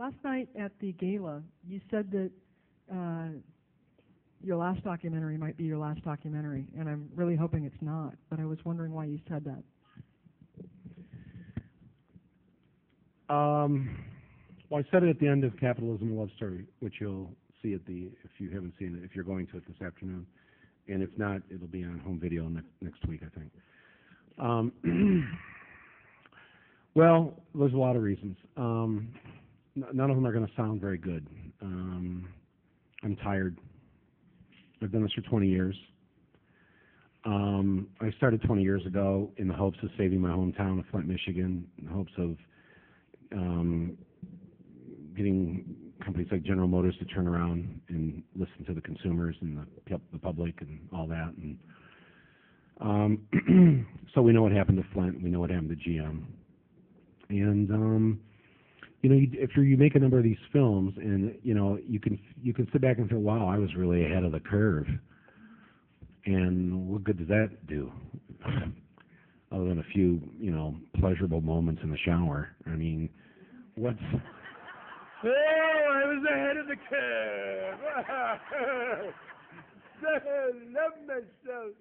Last night at the gala, you said that your last documentary might be your last documentary, and I'm really hoping it's not, but I was wondering why you said that. Well, I said it at the end of Capitalism, a Love Story, which you'll see if you haven't seen it, if you're going to it this afternoon. And if not, it'll be on home video next week, I think. Well, there's a lot of reasons. None of them are going to sound very good. I'm tired. I've done this for 20 years. I started 20 years ago in the hopes of saving my hometown of Flint, Michigan, in the hopes of getting companies like General Motors to turn around and listen to the consumers and the public and all that. And so we know what happened to Flint. We know what happened to GM. And if you make a number of these films, and you can sit back and say, "Wow, I was really ahead of the curve." And what good does that do? Other than a few, pleasurable moments in the shower. I mean, what's... Oh, I was ahead of the curve. I love myself.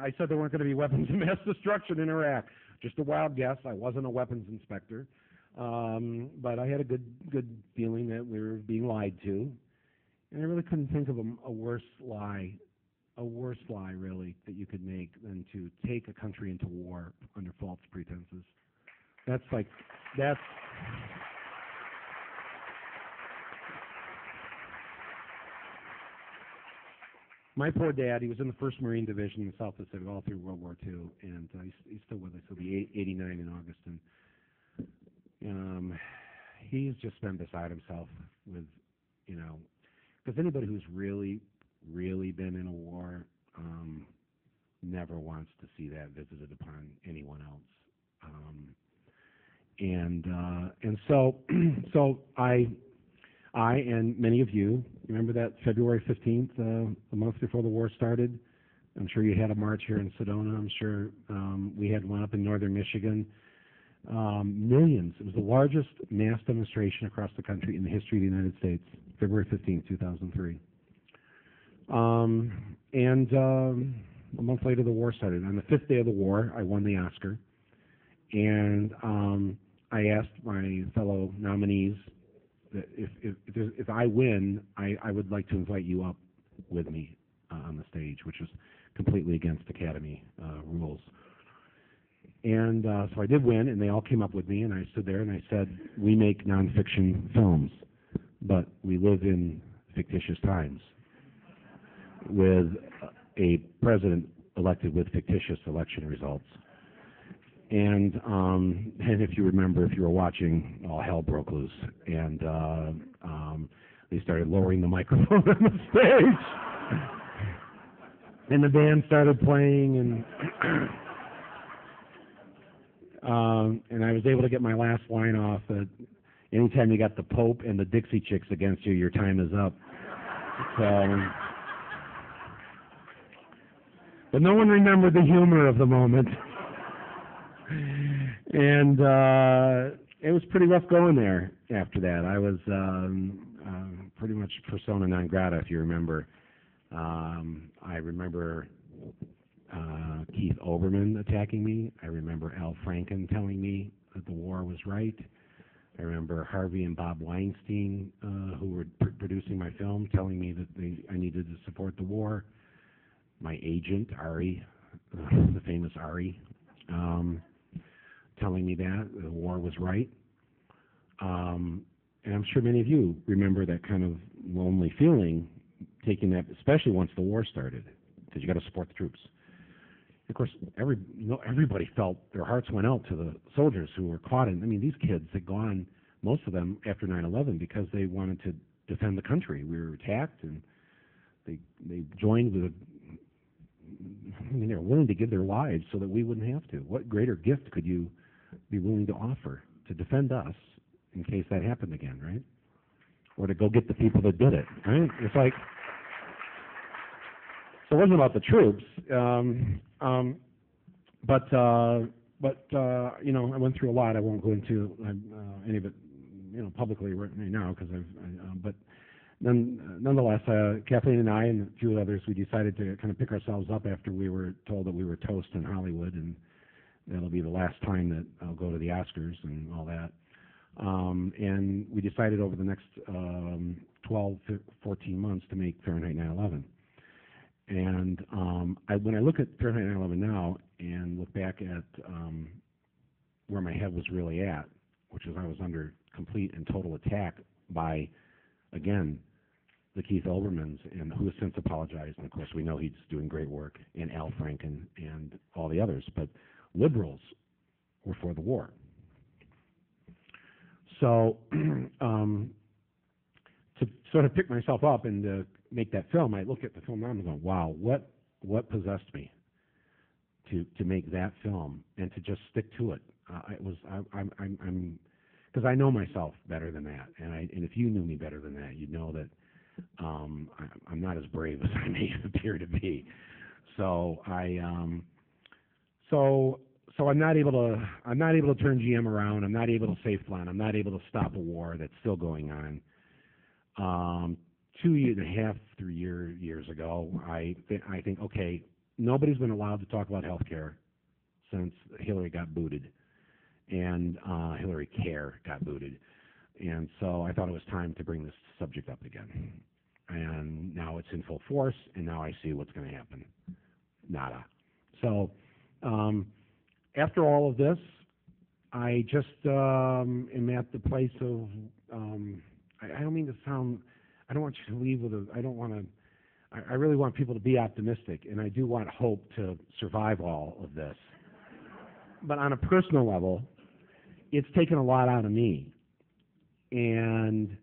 I said there weren't going to be weapons of mass destruction in Iraq. Just a wild guess. I wasn't a weapons inspector. But I had a good feeling that we were being lied to. And I really couldn't think of a worse lie really that you could make than to take a country into war under false pretenses. My poor dad, he was in the 1st Marine Division in the South Pacific all through World War II, and he's still with us. He'll be 89 in August, and he's just been beside himself with, because anybody who's really, really been in a war never wants to see that visited upon anyone else. And so I and many of you remember that February 15th, the month before the war started. I'm sure you had a march here in Sedona. I'm sure we had one up in northern Michigan. Millions. It was the largest mass demonstration across the country in the history of the United States, February 15th, 2003. And a month later, the war started. On the 5th day of the war, I won the Oscar. And I asked my fellow nominees that if I win, I would like to invite you up with me on the stage, which was completely against Academy rules. And so I did win, and they all came up with me, and I stood there and I said, "We make nonfiction films, but we live in fictitious times with a president elected with fictitious election results." And if you remember, if you were watching, all hell broke loose, and they started lowering the microphone on the stage, and the band started playing, and I was able to get my last line off that anytime you got the Pope and the Dixie Chicks against you, your time is up. So, but no one remembered the humor of the moment. And it was pretty rough going there after that. I was pretty much persona non grata, if you remember. I remember Keith Olbermann attacking me. I remember Al Franken telling me that the war was right. I remember Harvey and Bob Weinstein, who were producing my film, telling me that I needed to support the war. My agent, Ari, the famous Ari, telling me that the war was right. And I'm sure many of you remember that kind of lonely feeling, taking that, especially once the war started, because you got to support the troops. Of course, everybody felt their hearts went out to the soldiers who were caught in. I mean, these kids had gone, most of them, after 9/11 because they wanted to defend the country. We were attacked, and they joined with they were willing to give their lives so that we wouldn't have to. What greater gift could you be willing to offer to defend us in case that happened again, right? Or to go get the people that did it, right? It's like, So it wasn't about the troops, you know, I went through a lot. I won't go into any of it, you know, publicly right now because but nonetheless, Kathleen and I and a few others, we decided to kind of pick ourselves up after we were told that we were toast in Hollywood, and that'll be the last time that I'll go to the Oscars and all that. And we decided over the next 12, 14 months to make Fahrenheit 9/11. And when I look at Fahrenheit 9/11 now and look back at where my head was really at, which is I was under complete and total attack by, again, the Keith Olbermanns, and who has since apologized, and of course we know he's doing great work, and Al Franken and all the others, but liberals were for the war. So to sort of pick myself up and to make that film, I look at the film now and I'm going, wow, what possessed me to make that film and to just stick to it? I'm because I know myself better than that, and if you knew me better than that, you'd know that I'm not as brave as I may appear to be. So so I'm not able to turn GM around. I'm not able to save Flint. I'm not able to stop a war that's still going on. 2.5, 3 years ago, I think, okay, nobody's been allowed to talk about health care since Hillary got booted, and Hillary Care got booted. And so I thought it was time to bring this subject up again. And now it's in full force, and now I see what's going to happen. Nada. So after all of this, I just am at the place of, I don't mean to sound, I don't want you to leave with a, I don't want to, I really want people to be optimistic, and I do want hope to survive all of this. But on a personal level, it's taken a lot out of me. And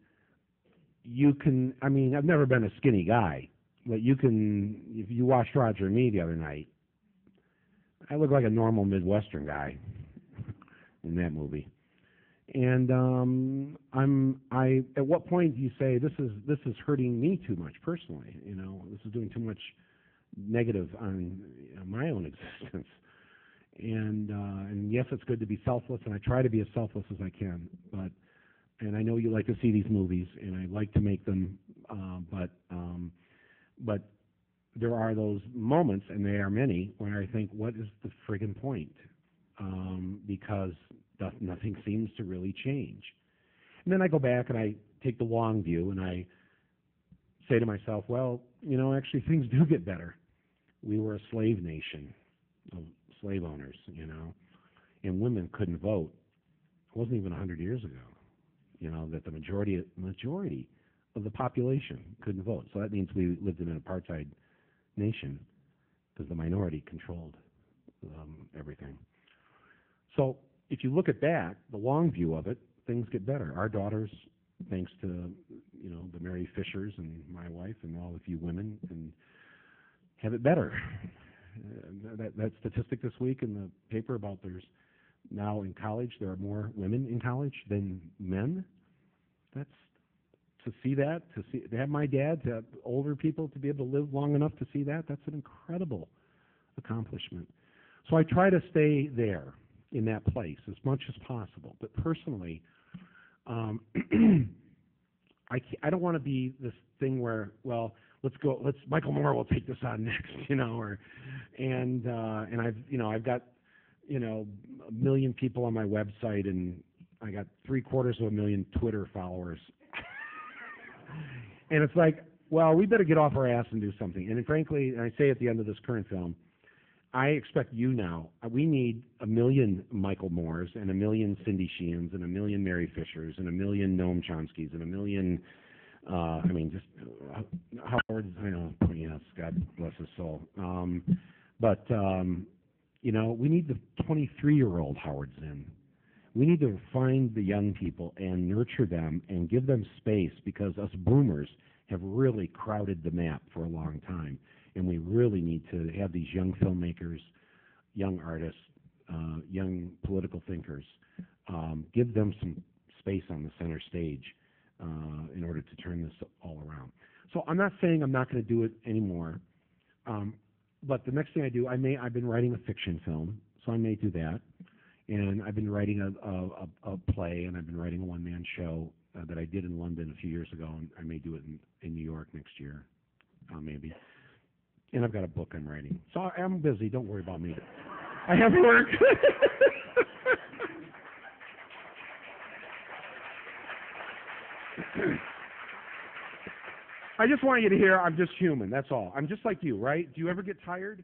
you can, I mean, I've never been a skinny guy, but you can, if you watched Roger and Me the other night, I look like a normal Midwestern guy in that movie. And at what point do you say this is hurting me too much personally? You know, this is doing too much negative on my own existence. And yes, it's good to be selfless, and I try to be as selfless as I can. And I know you like to see these movies, and I like to make them, but there are those moments, and there are many, where I think, what is the friggin' point? Because nothing seems to really change. And then I go back and I take the long view, and I say to myself, well, you know, actually things do get better. We were a slave nation of slave owners, you know, and women couldn't vote. It wasn't even 100 years ago, you know, that the majority of the population couldn't vote. So that means we lived in an apartheid nation because the minority controlled everything. So if you look at that, the long view of it, things get better. Our daughters, thanks to, you know, the Mary Fishers and my wife and all of you women, and have it better. That statistic this week in the paper about there's now in college, there are more women in college than men. That's to have my dad, to have older people to be able to live long enough to see that, that's an incredible accomplishment. So I try to stay there in that place as much as possible. But personally, I don't want to be this thing where, well, Michael Moore will take this on next, you know, and I've got, you know, 1 million people on my website, and I got 750,000 Twitter followers. And it's like, well, we better get off our ass and do something. And frankly, and I say at the end of this current film, I expect you now, we need 1 million Michael Moores and 1 million Cindy Sheehan's and 1 million Mary Fishers and 1 million Noam Chomsky's and 1 million, Howard, I know, yes, God bless his soul. You know, we need the 23-year-old Howard Zinn. We need to find the young people and nurture them and give them space, because us boomers have really crowded the map for a long time. And we really need to have these young filmmakers, young artists, young political thinkers, give them some space on the center stage in order to turn this all around. So I'm not saying I'm not going to do it anymore, But the next thing I do, I've been writing a fiction film, so I may do that. And I've been writing a play, and I've been writing a one-man show that I did in London a few years ago, and I may do it in New York next year, maybe. And I've got a book I'm writing. So I'm busy. Don't worry about me. I have work. I just want you to hear I'm just human. That's all. I'm just like you, right? Do you ever get tired?